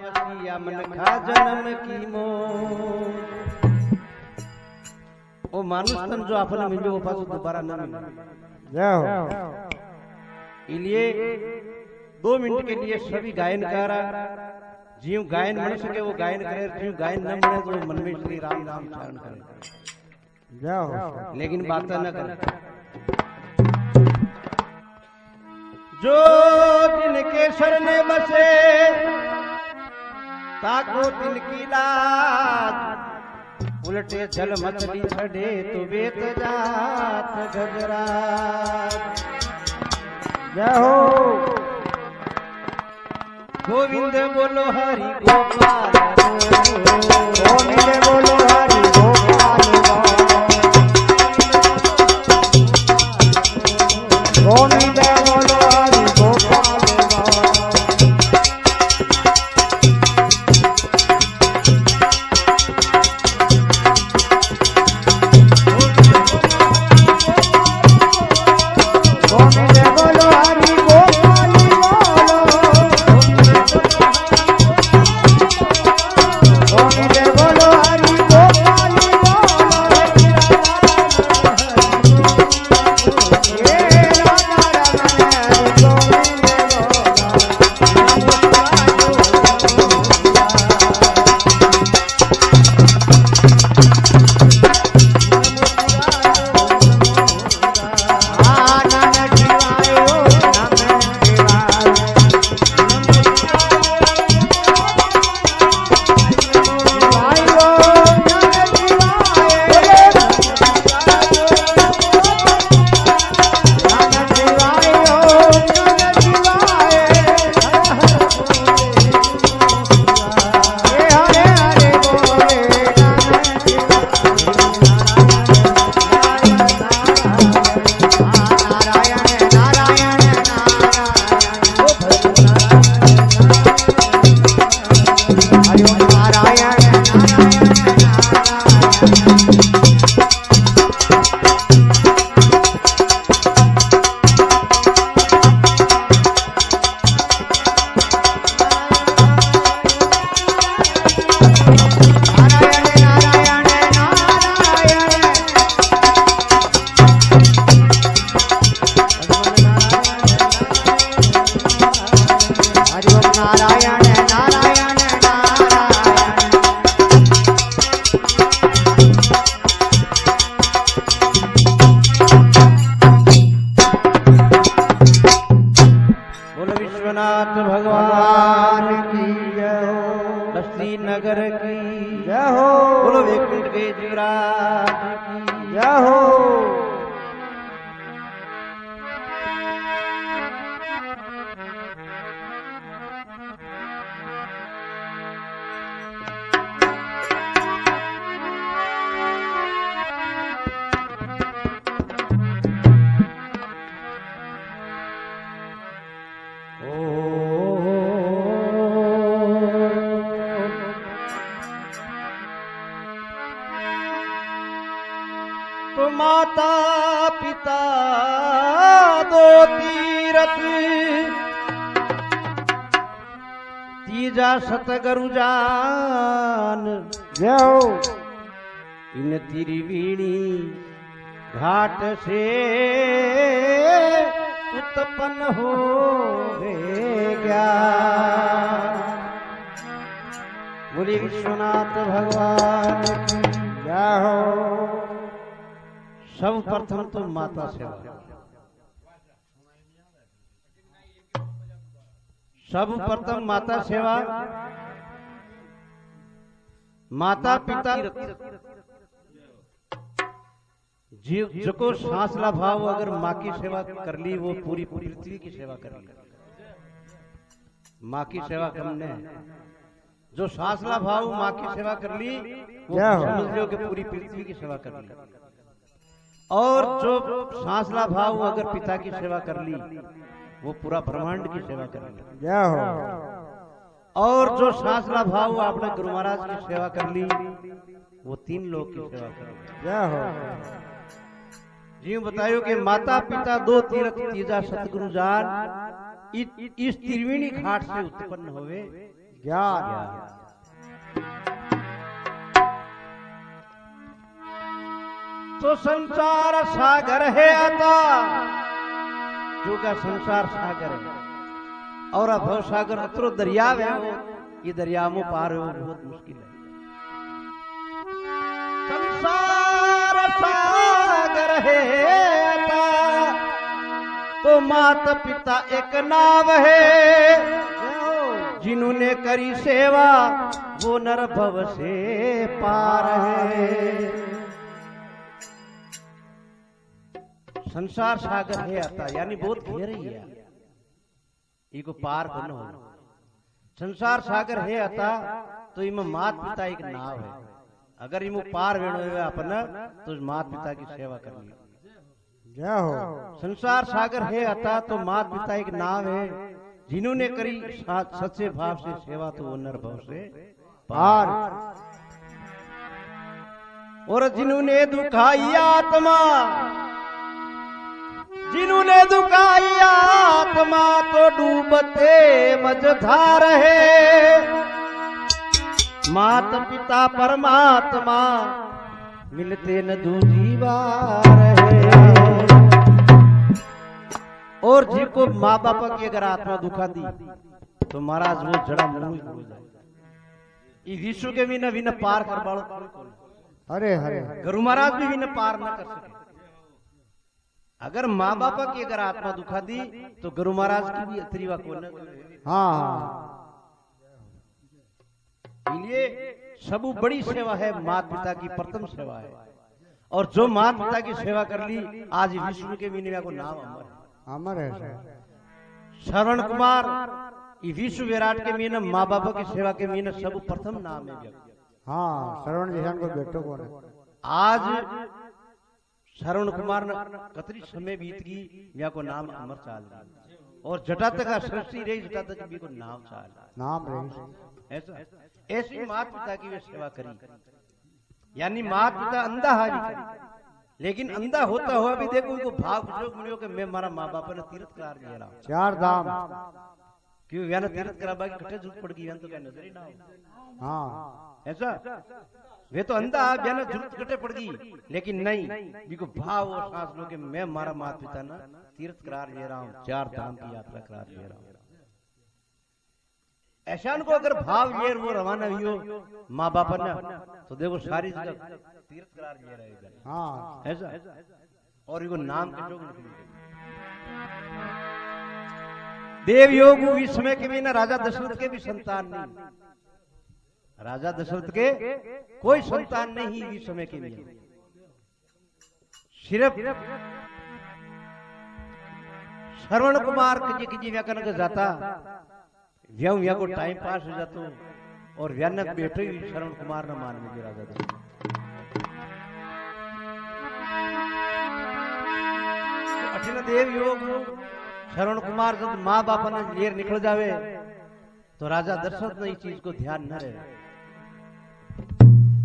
आवसिया मन खा जन्म की मो ओ मानुष तन जो आपने मिले वो पास दोबारा न मिले। इसलिए 2 मिनट के लिए सभी गायन करा जीव गायन बन सके वो गायन करे, जीव गायन न बने तो मन में श्री राम नाम उच्चारण करे, लेकिन बातें न करे। जो जिनके शरण बसे ताको तिनकी लाज, उलटे जल मछली छड़े तो बेत जात गजराज। जय हो गोविंद बोलो हरि गोपाल, गोविंद बोलो हरि गोपाल, गोविंद बोलो हरि गोपाल। भगवान की जय हो, बस्ती नगर की जय हो, बोलो वैकुंठ के जीवराज की जय हो। तो माता पिता दो तीरथ, तीजा सतगुरु जान जय हो। इन त्रिवेणी घाट से उत्पन्न हो गया। बोले विश्वनाथ भगवान की जय हो। सर्वप्रथम तो माता सेवा, सर्वप्रथम माता सेवा। माता पिता जीव जो सांस ला भाव अगर माँ की सेवा कर ली वो पूरी पृथ्वी की सेवा कर ली। माँ की सेवा करने जो सांस ला भाव माँ की सेवा कर ली वो समझ लो कि पूरी पृथ्वी की सेवा कर ली। और जो सांसला भाव अगर पिता की सेवा कर ली वो पूरा ब्रह्मांड की सेवा कर ली जय हो। और जो सांसला भाव आपने गुरु महाराज की सेवा कर ली वो 3 लोग की सेवा कर ली जय हो। जी बतायो कि माता पिता दो तीरथ, तीजा सतगुरु जान। इस त्रिवेणी घाट से उत्पन्न होवे ज्ञान। तो संसार सागर है आता, जो का संसार सागर है और भव सागर अतरो दरिया है, वो ये दरिया में पार हो बहुत मुश्किल है। संसार सागर है आता, तो माता पिता एक नाव है, जिन्होंने करी सेवा वो नर भव से पार है। संसार सागर है आता, यानी बहुत गहरी है, इको पार करना हो। संसार सागर है आता, तो इम मात पिता एक नाव है, अगर इमो पार वेणो है अपन तो मात पिता की सेवा करनी। जय हो। संसार सागर है आता, तो मात पिता एक नाव है, जिन्होंने करी सच्चे भाव से सेवा तो वो नर भव से पार। और जिन्होंने दुखाई आत्मा, जिन्होंने दुखाई आत्मा, तो डूबते मझधार है। माता पिता परमात्मा मिलते न दूजी बार है। और जिनको माँ बाप की अगर आत्मा दुखा दी तो महाराज वो जड़ा मुंह हो जाए। ये विश्व के भी न पार कर बाड़ो। अरे हरे गुरु महाराज भी न पार न कर सके। अगर माँ बाप की अगर आत्मा दुखा दी तो गुरु महाराज की भी अतरीवा को न। हाँ, इसलिए सब बड़ी सेवा है माता पिता की, प्रथम सेवा है। और जो माता पिता की सेवा कर ली, आज विष्णु के मीनिया को नाम अमर है। अमर है। श्रवण कुमार ये विश्व विराट के मीन माँ बाप की सेवा के मीन सब प्रथम नाम है। हाँ, श्रवण जैसा को बेटो को आज श्रवण कुमार ने कतरी समय बीत गई, या को नाम अमर चाल, और जटा तक सृष्टि रही, जटा तक भी को नाम चाल नाम रही। ऐसा ऐसी माता पिता की वे सेवा करी, यानी माता पिता अंधा हारी करी, लेकिन अंधा होता हुआ भी देखो उनको भाव जो मिलो कि मैं मारा माँ बाप ने तीर्थ करा दिया रहा। चार धाम क्यों व्यान तीर्थ करा बाकी कट्ठे झूठ पड़ गई, तो क्या नजर ही ना हो। हाँ, ऐसा वे तो अंधा व्यान झूठ कट्ठे पड़ गई, लेकिन नहीं बिको भाव और सांस लो कि मैं मारा माता पिता ना तीर्थ करार ले रहा हूँ, चार धाम की यात्रा करार ले रहा हूँ। ऐसा को अगर भाव ये वो रवाना हुई हो माँ बाप ने, तो देखो सारी जगह तीर्थ करार ले रहे हैं। हाँ, ऐसा और इनको नाम के जो देव योग इस समय के भी ना राजा दशरथ के भी संतान नहीं, राजा दशरथ के कोई संतान नहीं इस समय के भी, सिर्फ श्रवण कुमार किसी व्याकरण का जाता व्या को टाइम पास हो जातो, और व्यानक बैठे ही श्रवण कुमार न मान में राजा दशरथ। अठिन देव योग श्रवण कुमार जब माँ बाप ने लेर निकल जावे तो राजा दशरथ ने इस चीज को ध्यान न रहे।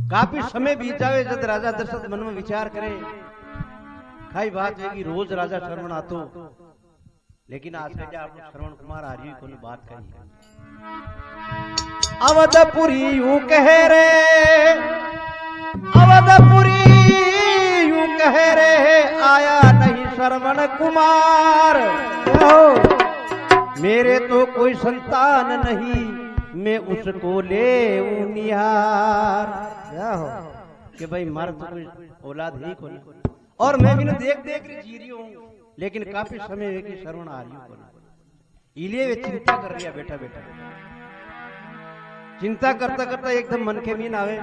काफी समय बीत जावे जब राजा दशरथ मन में विचार करे, खाई बात है कि रोज राजा श्रवण आतो, लेकिन आज के क्या आप श्रवण कुमार आ रही कोई बात कही। अवधपुरी यूं कह रे, अवधपुरी यूं कह रे, आया नहीं श्रवण कुमार। मेरे तो कोई संतान नहीं, मैं उसको ले निहार। कि भाई मार तो कोई औलाद नहीं कोई, और मैं भी ना देख देख जी रही हूँ, लेकिन काफी समय है कि श्रवण आ रही हूँ। इलिए वे चिंता कर रही है बेटा बेटा, चिंता करता करता एकदम मन के मीन आवे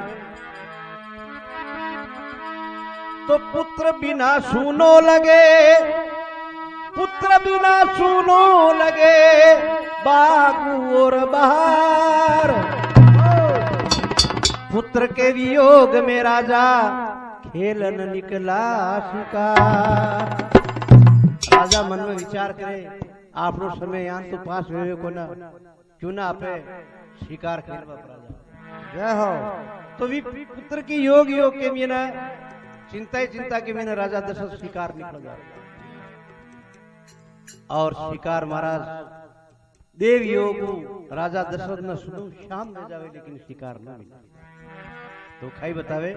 तो पुत्र बिना सुनो लगे, पुत्र बिना सुनो लगे, बागु और बहार। पुत्र के वियोग में राजा खेलन निकला शिकार। राजा मन में विचार करे, आप लोग समय यहाँ तो पास हुए को ना, क्यों ना आपे शिकार खेलवा राजा। जय हो। तो भी पुत्र की योग योग के मीना चिंता ही चिंता के मीना राजा दशरथ शिकार निकल गया। और शिकार महाराज देव योग राजा दशरथ न सुनू शाम में जावे लेकिन शिकार न मिले। तो खाई बतावे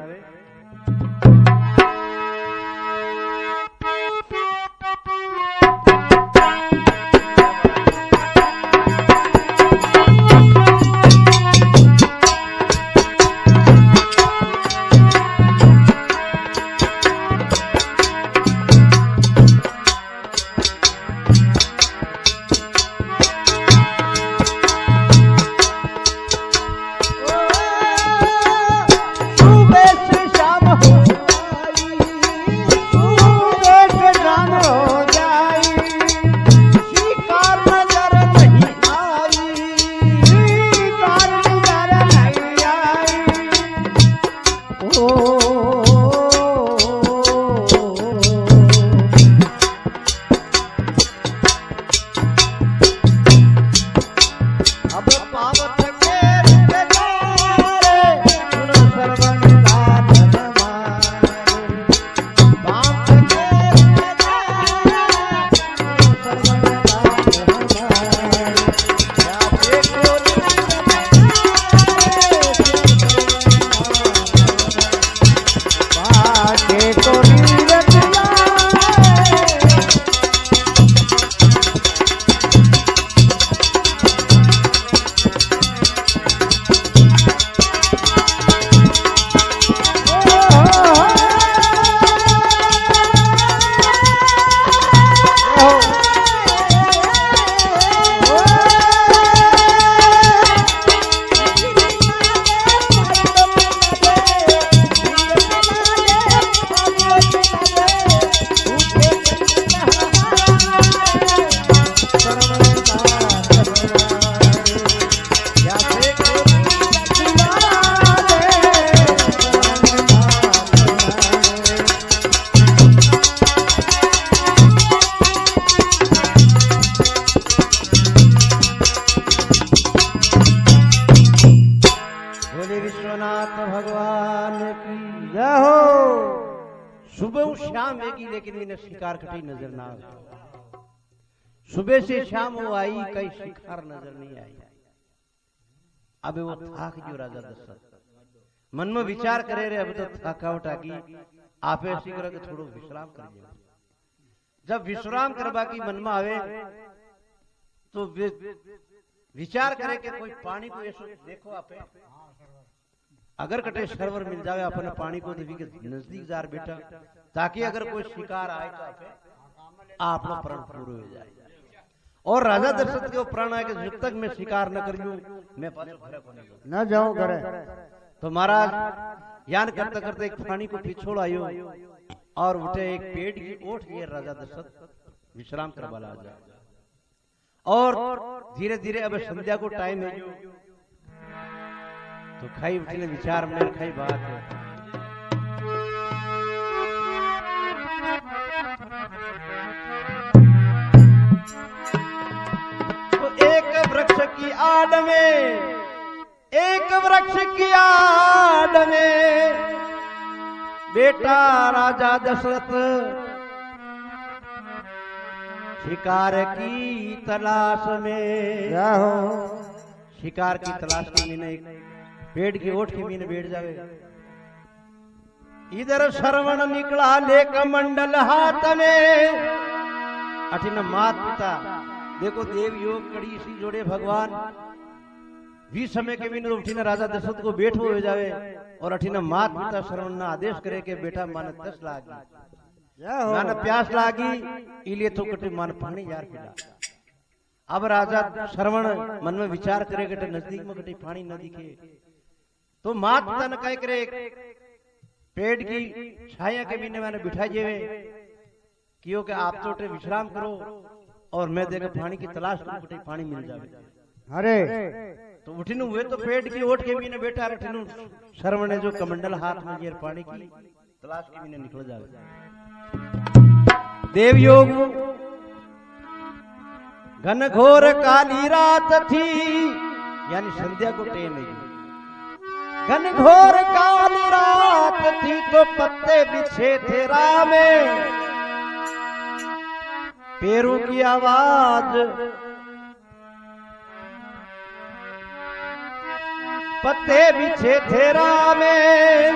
शिकार कटी नजर ना आवे। सुबह से शाम वो आई कहीं शिकार नजर नहीं आई। अब वो थाक जो राजा दशरथ मन में विचार करे रे अब तो थकावट आ गई आप ऐसी करो कि थोड़ो विश्राम करिए। जब विश्राम करवा की मन में आवे तो विचार करे कि कोई पानी को ऐसो देखो आप अगर कटे सरवर मिल जावे अपने पानी को देवी के नजदीक जार बेटा ताकि अगर कोई शिकार आए तो आप लोग प्राण पूरे हो जाए। और राजा दशरथ के प्राण आए कि जब तक मैं शिकार न कर लूं मैं न जाऊं करे। तो महाराज यान करते करते एक पानी को पिछोड़ आयो और उठे एक पेड़ की ओट लिए राजा दशरथ विश्राम करवा ला जा। और धीरे धीरे अब संध्या को टाइम है तो खाई उठने विचार में खाई बात है। तो एक वृक्ष की आड़ में एक वृक्ष की आड़ में बेटा राजा दशरथ शिकार की तलाश में शिकार की तलाश में मैंने एक पेड़ की ओट के मीन बैठ जावे। इधर श्रवण निकला लेक मंडल हाथ में अठिन मात पिता देखो देव योग कड़ी इसी जोड़े भगवान भी समय के मीन उठिन राजा दशरथ को बैठ हो जावे और अठिन मात पिता श्रवण ना आदेश करे के बेटा मन तस लागी मन प्यास लागी इलिए तो कटे मन पानी यार पिला। अब राजा श्रवण मन में विचार करे के नजदीक में कटे पानी न दिखे तो मात पिता ने कह करे पेड़ की छाया के मीने मैंने बिठा जेवे क्योंकि आप तो विश्राम करो और मैं देखा पानी की तलाश करूं पानी मिल जावे। अरे तो उठिनु हुए तो पेड़ की ओट के मीने बैठा रठिनु श्रवण ने जो कमंडल हाथ में ये पानी की तलाश के मीने निकल जावे। देव योग घन घोर काली रात थी यानी संध्या को टेम है। घन घोर काली रात थी तो पत्ते बिछे थे राह में पैरों की आवाज पत्ते बिछे थे राह में,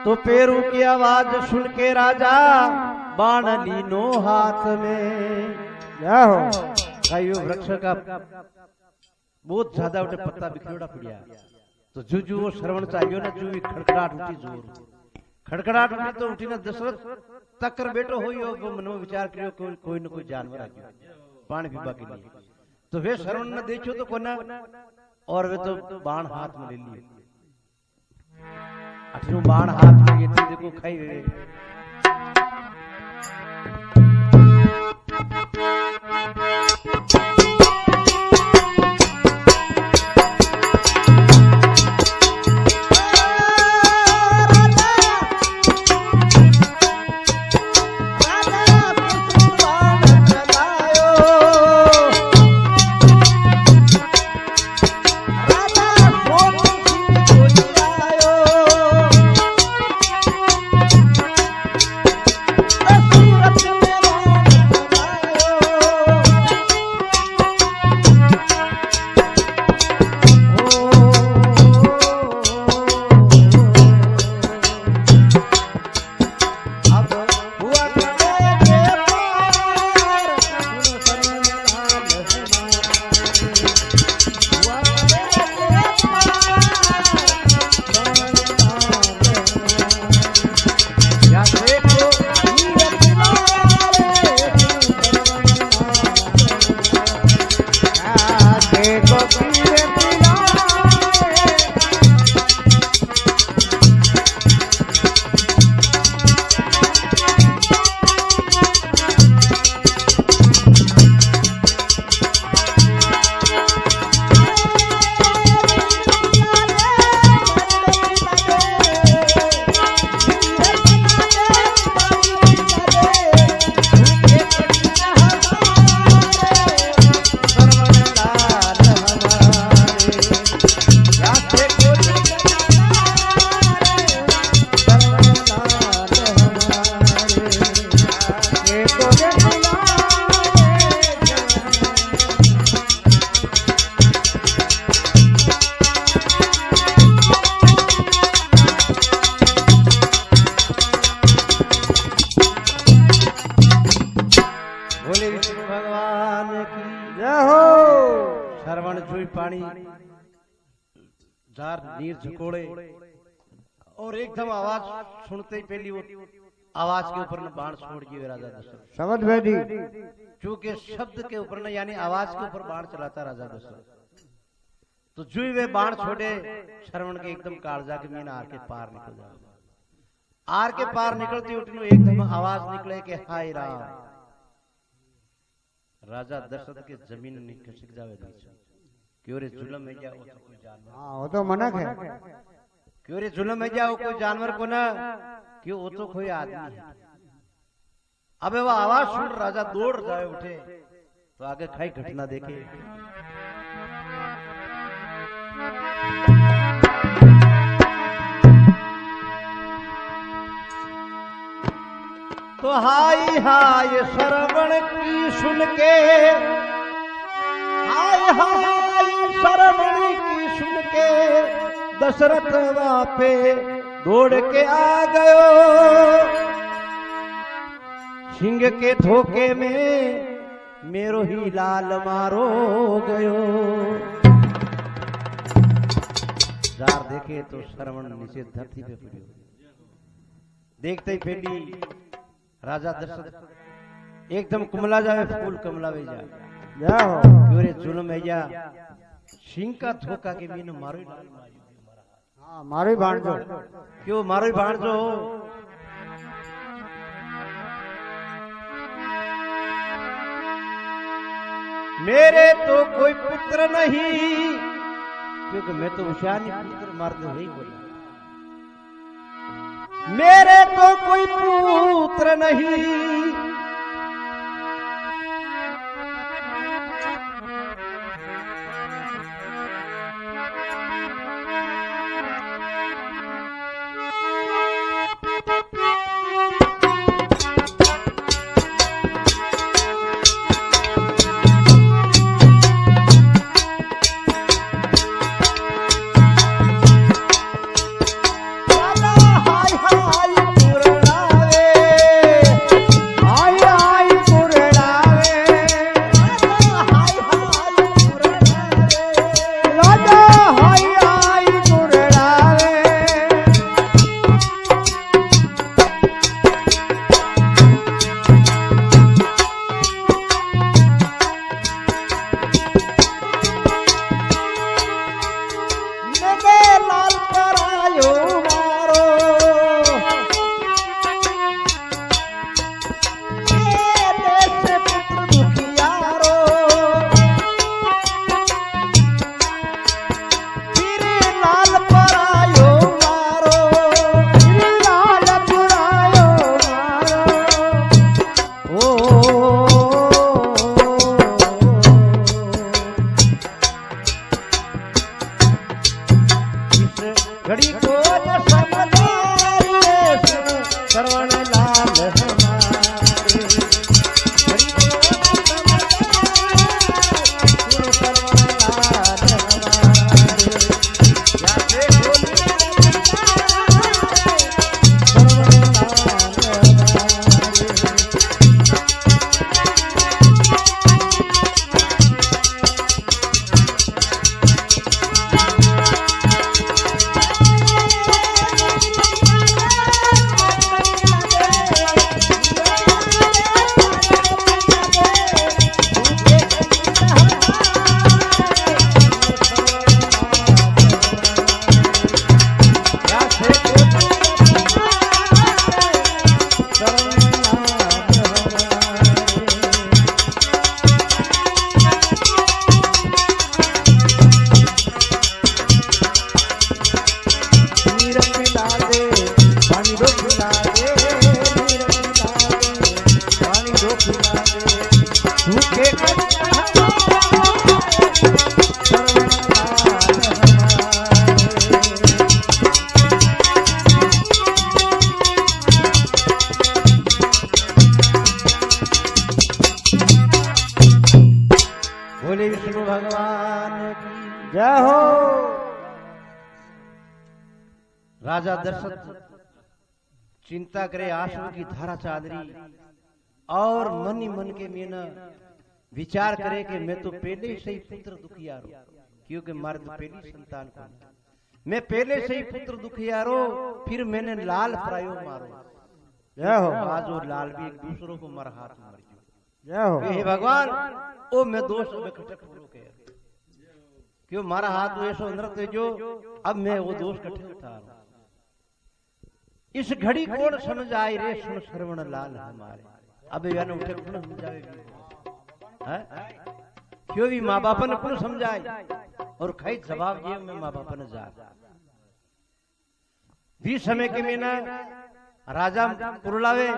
तो पेरू की आवाज सुन के राजा बाण लीनो हाथ में। क्या हो भाइयों, वृक्ष का बहुत ज्यादा उठे पत्ता बिखरेड़ा पड़िया, तो जू वो श्रवण चाहिए ना, जू खड़खड़ाहट उठी, जोर खड़खड़ाहट उठी तो उठी ना दशरथ तकर बेटो हो मन में विचार करियो कोई न कोई जानवर आ गयो पानी पीबा के लिए। तो वे श्रवण ने देखो तो कोना, और वे तो बाण हाथ में ले लिए। अठनू बाण हाथ में लिए तो देखो खाई वे नीर झकोड़े और एकदम आवाज सुनते ही पहली वो आवाज के ऊपर न बाण छोड़ दिए राजा दशरथ। समझ बैठी, क्योंकि शब्द के ऊपर न यानी आवाज के ऊपर बाण चलाता राजा दशरथ। तो जो वे बाण छोड़े श्रवण के एकदम कालजा के मीन आर के पार निकल जाए। आर के पार निकलती उठने एकदम आवाज निकले कि हाय राम। राजा दशरथ के जमीन खिसक जावे क्यों रे जुलम में जाओ तो कोई जानवर। हाँ वो तो मनक है। क्यों रे जुलम में जाओ कोई जानवर को ना, क्यों वो तो कोई आदमी है। अबे वो आवाज सुन राजा दौड़ जाए उठे, तो आगे खाई घटना देखे। तो हाय हाय श्रवण की सुन के, हाय हाय श्रवण की सुन के दशरथ वापे दौड़ के आ गयो। सिंह के धोखे में मेरो ही लाल मारो गयो। जार देखे तो श्रवण नीचे धरती पे पड़े। देखते ही पहली राजा दशरथ एकदम कुमला जावे, फूल कमलावे जा क्योरे जुलम है जा। सिंह का धोखा के मीन मारो ही लाल मारो। हाँ मारो ही भाणजो, क्यों मारो ही भाणजो। मेरे तो कोई पुत्र नहीं, क्योंकि मैं तो होशियार नहीं, पुत्र मारते नहीं बोला। मेरे तो कोई पुत्र नहीं, घड़ी को न समझाए सुन श्रवण लाल हमारे, घड़ी को न समझाए सुन श्रवण लाल हमारे, या से बोली श्रवण लाल हमारे। बोले विष्णु भगवान की जय हो। राजा दशरथ चिंता करे आंसू की धारा चादरी और मन ही मन के में न विचार करे कि मैं तो पहले से ही पुत्र दुखियारो, क्योंकि मारे तो पहली संतान को मैं पहले से ही पुत्र दुखियारो, फिर मैंने लाल प्रायो मारो। जय हो। आज वो लाल भी एक दूसरों को मर हाथ मर गयो। जय हो। हे भगवान ओ मैं दोष में कटे पूरो के क्यों मारा हाथ वो ऐसो नृत्य जो अब मैं वो दोष कटे उठा रहा। इस घड़ी कौन समझ आई रे सुन श्रवण लाल हमारे। अब यानी उठे कौन समझावे क्यों भी माँ बाप ने कौन समझाए और खाई जवाब दिए मैं माँ बाप ने जा भी समय के में ना राजा पुरलावे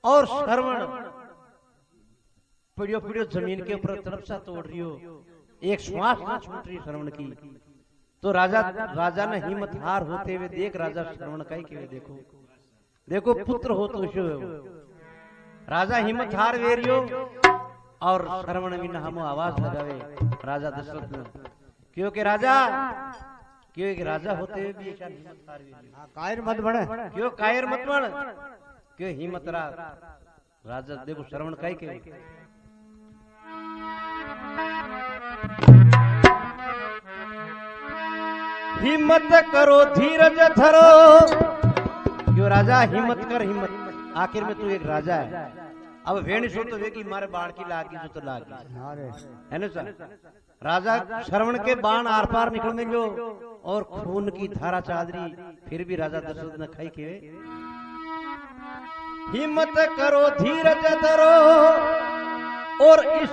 और श्रवण पड़ियो पड़ियो जमीन के ऊपर तरफ सा तोड़ रही हो, एक श्वास न छूट रही श्रवण की। तो राजा ने हिम्मत हार होते हुए देख राजा श्रवण का ही के देखो देखो पुत्र हो तो शो राजा हिम्मत हार वेरियो और श्रवण भी हम आवाज लगावे राजा दशरथ ने, क्योंकि राजा होते हुए भी एक हिम्मत हार वेरियो। कायर मत बने। क्यों कायर मत बन, क्यों हिम्मत राजा देखो श्रवण का ही के हिम्मत करो धीरज धरो। क्यों राजा हिम्मत कर हिम्मत, आखिर में तू एक राजा है। अब वेणी सो तो वे की मारे बाण की लागी जो तो लागी है ना सर। राजा श्रवण के बाण आर पार निकल में जो और खून की धारा चादरी, फिर भी राजा दशरथ ने खाई के हिम्मत करो धीरज धरो और इस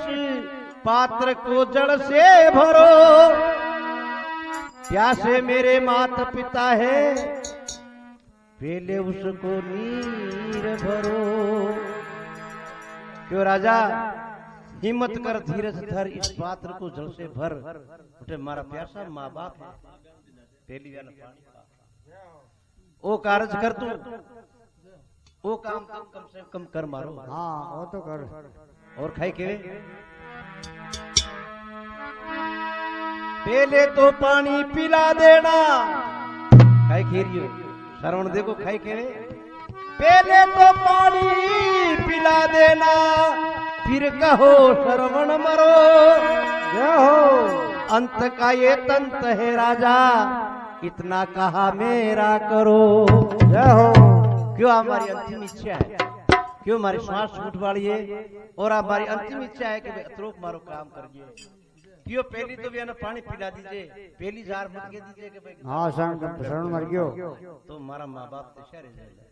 पात्र को जड़ से भरो। प्यासे मेरे माता पिता है पहले उसको नीर भरो। क्यों राजा हिम्मत कर धीरज धर इस पात्र को जल से भर। उठे मारा प्यासा माँ बाप है पहली वाला पानी ओ कार्य कर तू वो काम कम से कम कर मारो। हाँ वो तो कर और खाई के पहले तो पानी पिला देना। खाई खीरियो श्रवण देखो खाई के पहले तो पानी पिला देना फिर कहो श्रवण मरो। जय हो। अंत का ये तंत है राजा इतना कहा मेरा करो। जय हो। क्यों हमारी अंतिम इच्छा है, क्यों हमारी श्वास छूट वाली है और हमारी अंतिम इच्छा है कि अतरोक मारो काम करिए। क्यों पहली तो भी ना पानी पिला दीजिए, पहली जार मत के दीजिए कि भाई हाँ शरण मर गयो तो हमारा माँ बाप दिशा रह जाएगा।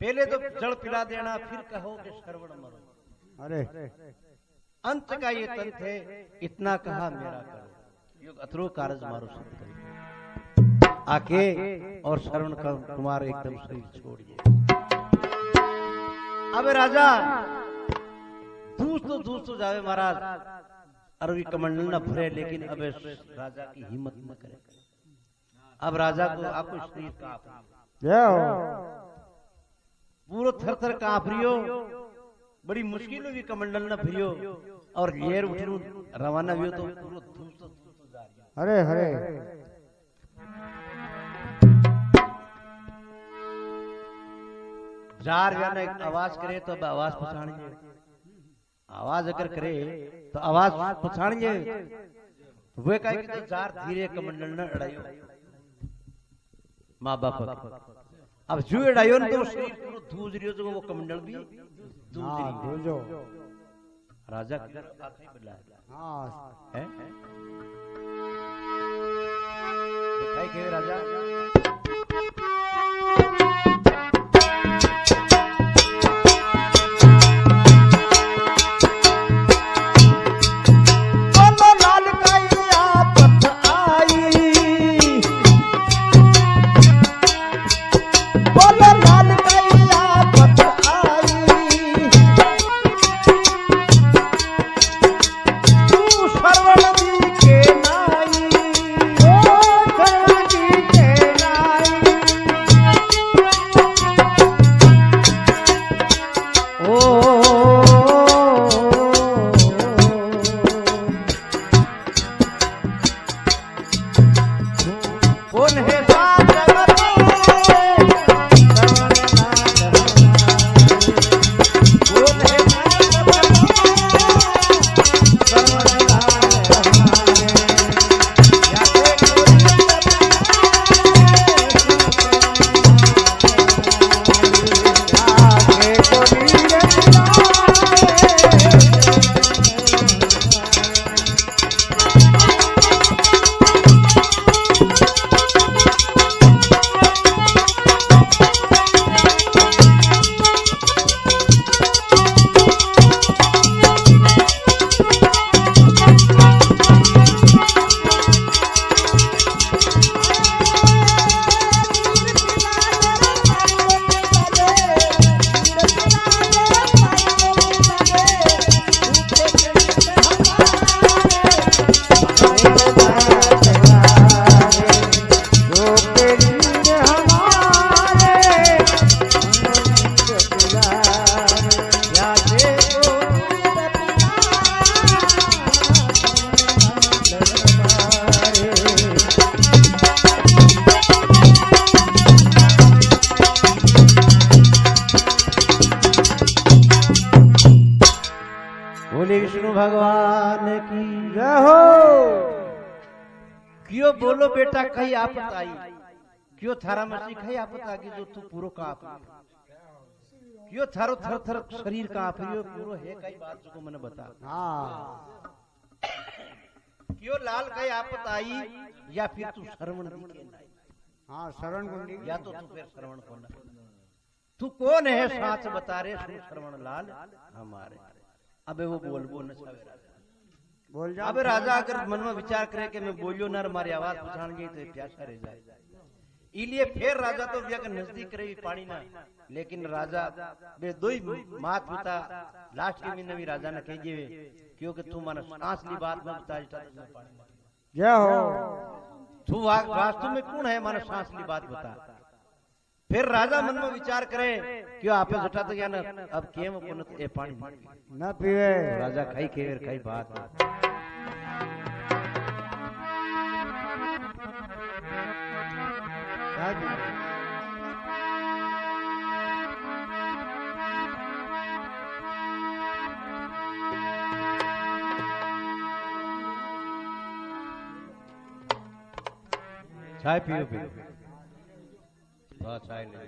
पहले तो जल पिला देना फिर कहो कि श्रवण मरो। अरे अंत का ये तंत्र है इतना कहा मेरा करो। अतरोक कारज मारो सब आके और श्रवण कुमार एकदम शरीर छोड़िए। अब राजा दूस तो जावे महाराज अरवी कमंडल न भरे, लेकिन अब राजा की हिम्मत न करे। अब राजा को आपको शरीर कांप जय हो पूरो थर थर कांप रियो, बड़ी मुश्किल हुई कमंडल न फिरियो और लेर उठरू रवाना हुई तो पूरो धूम तो जा रही। हरे हरे जार व्याना एक आवाज करे तो अब आवाज पछाणिए, आवाज अगर करे तो आवाज पछाणिए। वे कहे कि तो जार धीरे कमंडल न अड़ायो माँ बाप अब जो अड़ायो न तो शरीर पूरो धूज रियो जो वो कमंडल भी धूज हाँ रियो। दूजो राजा आखिरी बुलाया हाँ है दिखाई के राजा विष्णु भगवान की जय हो क्यों बोलो बेटा कहीं आपत आई, क्यों थारा मसी कहीं आपत आ गई जो तू पूरो कांप क्यों थारो थर थर शरीर कांप रियो पूरो है कई बात जो मैंने बता। हाँ क्यों लाल कहीं आपत आई या फिर तू श्रवण दिखे नहीं। हाँ श्रवण कुंडी या तो तू फिर श्रवण को तू कौन है साच बता रे सुन श्रवण लाल हमारे। अबे वो बोल न बोल जा। अबे राजा अगर मन में विचार करे कि मैं बोलियो ना हमारी आवाज पछाण गई तो प्यासा रह जाए, इसलिए फिर राजा तो व्यक नजदीक करे पानी ना, लेकिन राजा बे दो ही मात पिता लास्ट के महीने भी राजा ने कह जेवे क्योंकि तू मन सांस ली बात में बता जय हो तू वास्तव में कौन है मन सांस ली बात बता। फिर राजा मन में विचार करे क्यों आपे जटा तो क्या ना अब केम कोन ए पानी न पीवे राजा खाई केर खाई बात चाय पियो पियो बस चाय ले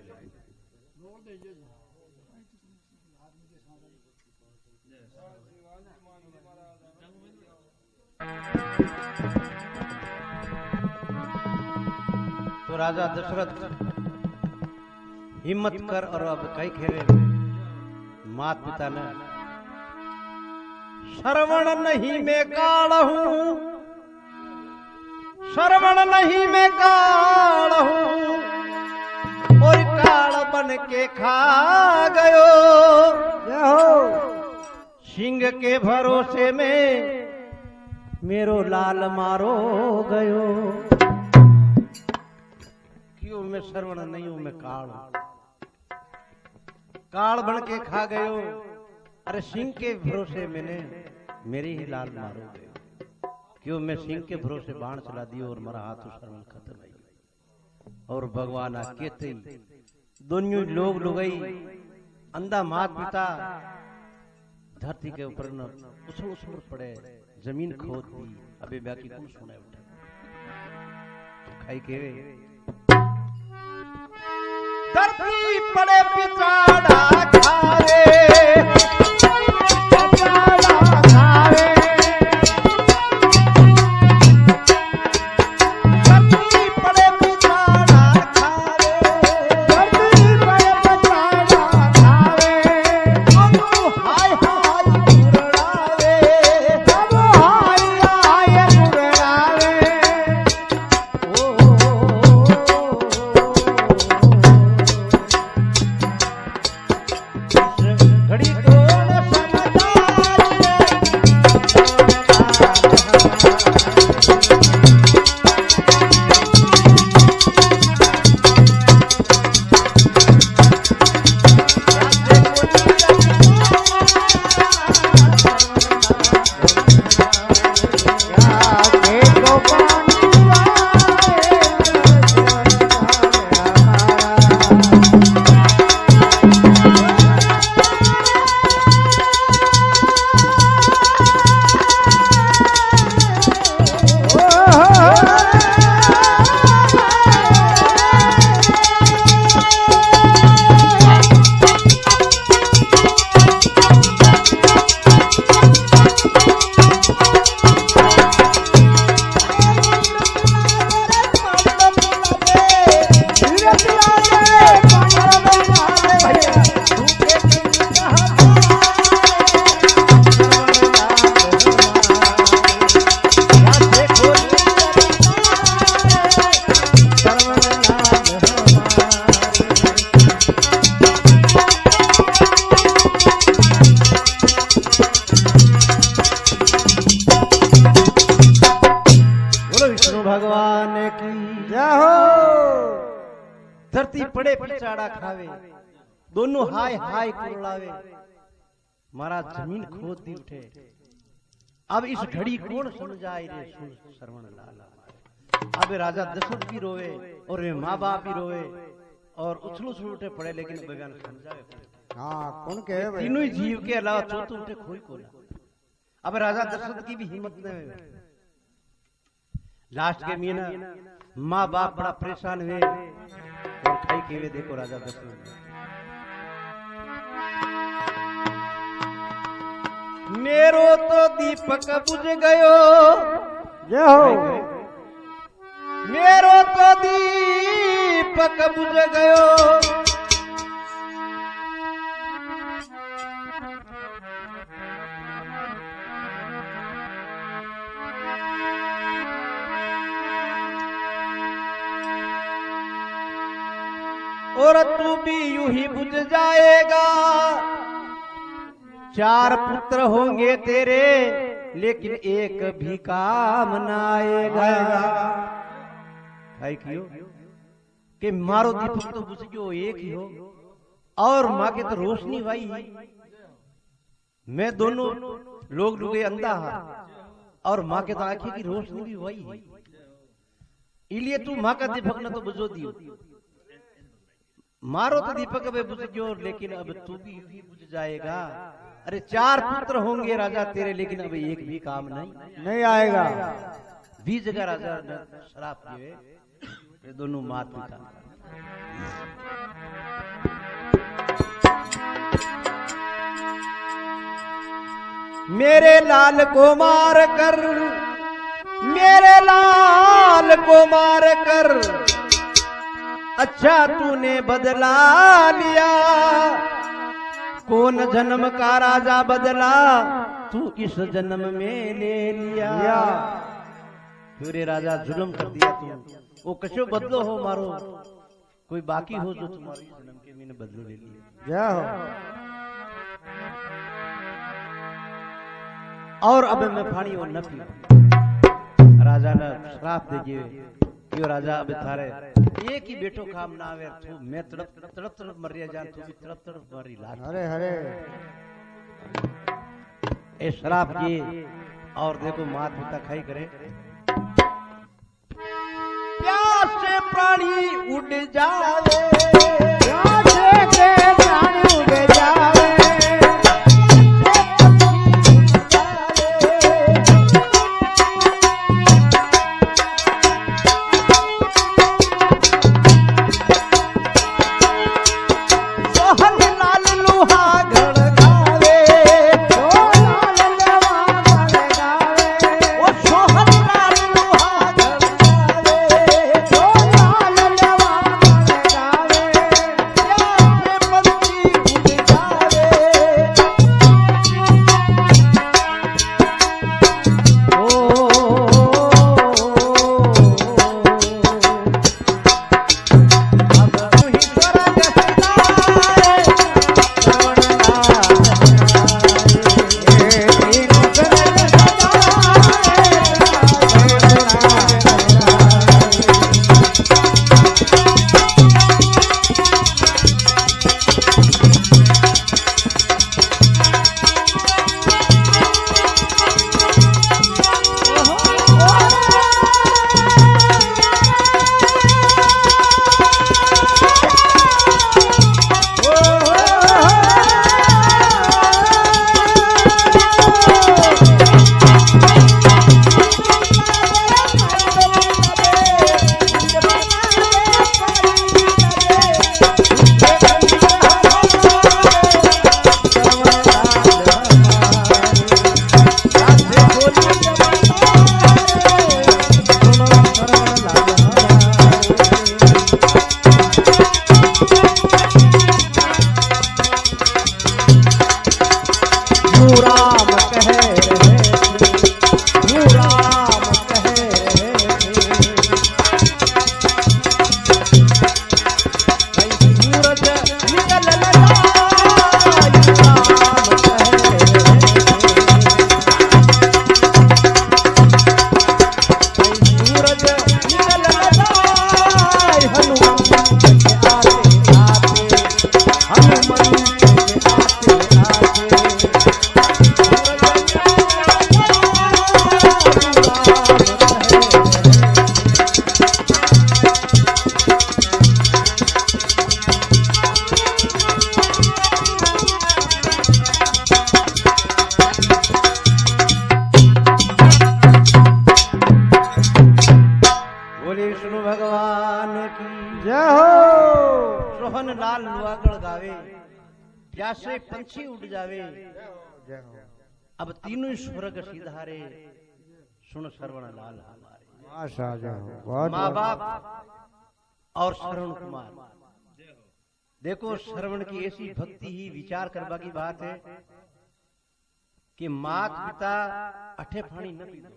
तो राजा दशरथ हिम्मत कर और अब कई खेवे मात पिता ने श्रवण नहीं मैं काल हूं, श्रवण नहीं मैं काल हूं और काल बन के खा गयो। सिंह के भरोसे में मेरो लाल मारो गयो। क्यों मैं श्रवण नहीं हूं, मैं काल काल बन के खा गयो। अरे सिंह के भरोसे मैंने मेरे ही लाल मारोगे, क्यों मैं सिंह के भरोसे बाण चला दियो और मेरा हाथ श्रवण खत्म है। और भगवान कहते दोनों लोग लुगई अंधा मात पिता धरती के ऊपर न उछल उछल पड़े, जमीन खोद दी। अबे बाकी कौन सुने उठा तो खाई केवे धरती पड़े पिछाड़ा खावे, पिछाड़ा खावे। धरती पड़े पिछाड़ा खावे, धरती पड़े पिछाड़ा खावे। दोनों हाय हाय गुरड़ावे, दोनों हाय हाय गुरड़ावे। घड़ी कौन भगवान की जय हो। धरती पड़े पिछाड़ा खावे, दोनों हाय हाय कुरलावे। मारा जमीन खोद दी उठे। अब इस घड़ी कौन समझाए रे श्रवण लाला। अब राजा दशरथ भी रोवे और वे माँ बाप भी रोवे और उछल उछल उठे पड़े, लेकिन भगवान समझावे। हाँ कौन कहे भाई? तीनों जीव के अलावा चौथे उठे कोई को ना। अब राजा दशरथ की भी हिम्मत न है। लास्ट के मीना माँ बाप बड़ा परेशान हुए और खाई के वे देखो राजा दशरथ मेरो तो दीपक बुझ गयो, जय हो। मेरो तो दीपक बुझ गयो। और तू भी यूं ही बुझ जाएगा। 4 पुत्र होंगे तेरे, लेकिन एक भी काम न आएगा। है क्यों कि मारो दीपक तो बुझ गयो एक ही हो, और माँ के तो रोशनी भाई। मैं दोनों लोग डूबे अंधा और माँ के तो आंखें की रोशनी भी वही है। इसलिए तू माँ का दीपक न तो बुझो दियो। मारो तो दीपक अब बुझ गयो, लेकिन अब तू भी बुझ जाएगा। अरे 4 पुत्र होंगे राजा तेरे, लेकिन अब एक भी काम नहीं आएगा। 20 जगह राजा ने श्राप दिए ये दोनों मात पिता। मेरे लाल को मार कर, मेरे लाल को मार कर अच्छा तूने बदला लिया। कौन जन्म का राजा बदला तू इस जन्म में ले लिया। फिर राजा जुल्म कर दिया तू, वो कशो बदलो हो मारो, कोई बाकी हो जो तुम्हारे जन्म के मैंने बदलो ले लिया। जय हो। और अब मैं पानी और न पी। राजा ने श्राप दीजिए यो राजा अब थारे एक ही बेटो काम ना आवे तू मैं तड़प तड़प तड़प मर रिया जान तू भी तड़प तड़प मरी लाग अरे अरे ए शराब की और देखो मात पिता खाई करे प्यास से प्राणी उड़ जावे प्यास से प्राणी उड़ जावे लाल लुआगड़ गावे प्यासे पंछी उड़ जावे अब तीनों स्वर्ग सिधारे सुन श्रवण लाल हमारे माँ बाप और श्रवण कुमार। देखो श्रवण की ऐसी भक्ति ही विचार करवा की बात है कि मात पिता अठे फाणी न पीतो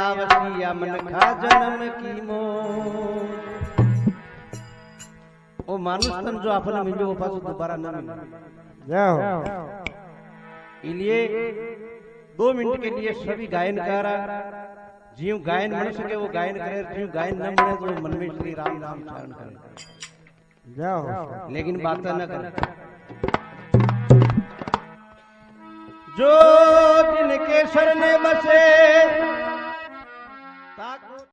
आवसिया मन खा जन्म की मो वो मानुष तन जो आपने मिलो वो पास दोबारा न मिले। इसलिए 2 मिनट के लिए सभी गायन करा जीव गायन बन सके वो गायन करे, जीव गायन न बने तो मन में श्री राम नाम उच्चारण करे, लेकिन बात न करे। जो जिनके शरण बसे